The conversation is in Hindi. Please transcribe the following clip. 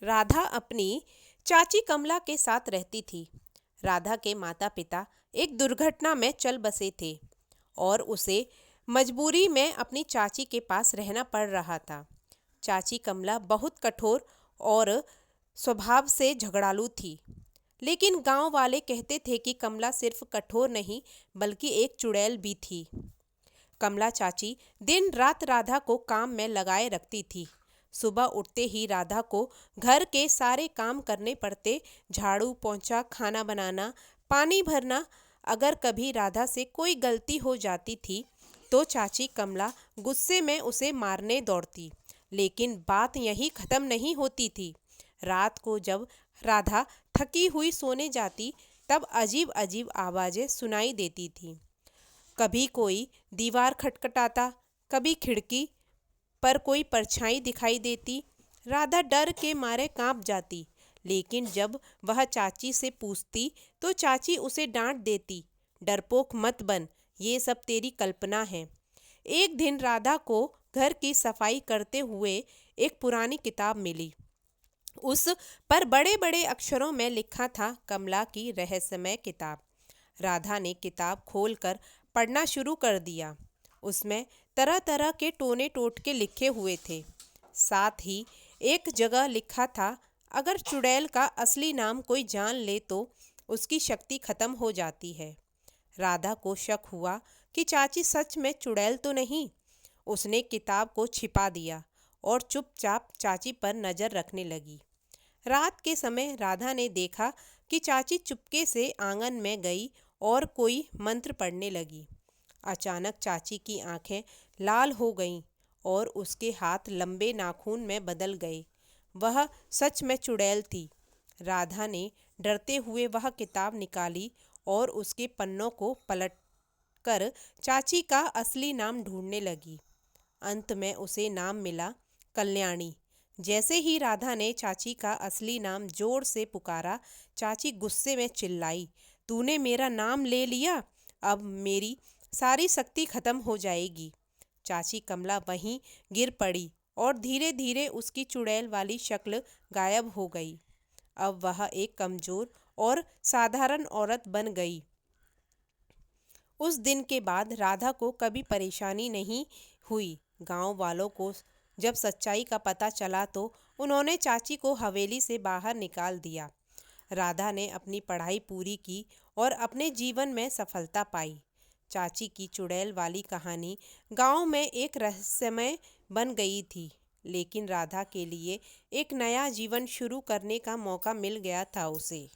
राधा अपनी चाची कमला के साथ रहती थी। राधा के माता पिता एक दुर्घटना में चल बसे थे और उसे मजबूरी में अपनी चाची के पास रहना पड़ रहा था। चाची कमला बहुत कठोर और स्वभाव से झगड़ालू थी, लेकिन गांव वाले कहते थे कि कमला सिर्फ कठोर नहीं बल्कि एक चुड़ैल भी थी। कमला चाची दिन रात राधा को काम में लगाए रखती थी। सुबह उठते ही राधा को घर के सारे काम करने पड़ते, झाड़ू पोंछा, खाना बनाना, पानी भरना। अगर कभी राधा से कोई गलती हो जाती थी तो चाची कमला गुस्से में उसे मारने दौड़ती। लेकिन बात यहीं ख़त्म नहीं होती थी। रात को जब राधा थकी हुई सोने जाती तब अजीब अजीब आवाज़ें सुनाई देती थीं। कभी कोई दीवार खटखटाता, कभी खिड़की पर कोई परछाई दिखाई देती। राधा डर के मारे कांप जाती, लेकिन जब वह चाची से पूछती तो चाची उसे डांट देती, डरपोक मत बन, ये सब तेरी कल्पना है। एक दिन राधा को घर की सफाई करते हुए एक पुरानी किताब मिली। उस पर बड़े बड़े अक्षरों में लिखा था, कमला की रहस्यमय किताब। राधा ने किताब खोलकर पढ़ना शुरू कर दिया। उसमें तरह तरह के टोने टोटके लिखे हुए थे। साथ ही एक जगह लिखा था, अगर चुड़ैल का असली नाम कोई जान ले तो उसकी शक्ति खत्म हो जाती है। राधा को शक हुआ कि चाची सच में चुड़ैल तो नहीं। उसने किताब को छिपा दिया और चुपचाप चाची पर नज़र रखने लगी। रात के समय राधा ने देखा कि चाची चुपके से आंगन में गई और कोई मंत्र पढ़ने लगी। अचानक चाची की आंखें लाल हो गईं और उसके हाथ लंबे नाखून में बदल गए। वह सच में चुड़ैल थी। राधा ने डरते हुए वह किताब निकाली और उसके पन्नों को पलटकर चाची का असली नाम ढूंढने लगी। अंत में उसे नाम मिला, कल्याणी। जैसे ही राधा ने चाची का असली नाम जोर से पुकारा, चाची गुस्से में चिल्लाई, तूने मेरा नाम ले लिया, अब मेरी सारी शक्ति खत्म हो जाएगी। चाची कमला वहीं गिर पड़ी और धीरे धीरे उसकी चुड़ैल वाली शक्ल गायब हो गई। अब वह एक कमजोर और साधारण औरत बन गई। उस दिन के बाद राधा को कभी परेशानी नहीं हुई। गांव वालों को जब सच्चाई का पता चला तो उन्होंने चाची को हवेली से बाहर निकाल दिया। राधा ने अपनी पढ़ाई पूरी की और अपने जीवन में सफलता पाई। चाची की चुड़ैल वाली कहानी गांव में एक रहस्यमय बन गई थी, लेकिन राधा के लिए एक नया जीवन शुरू करने का मौका मिल गया था उसे।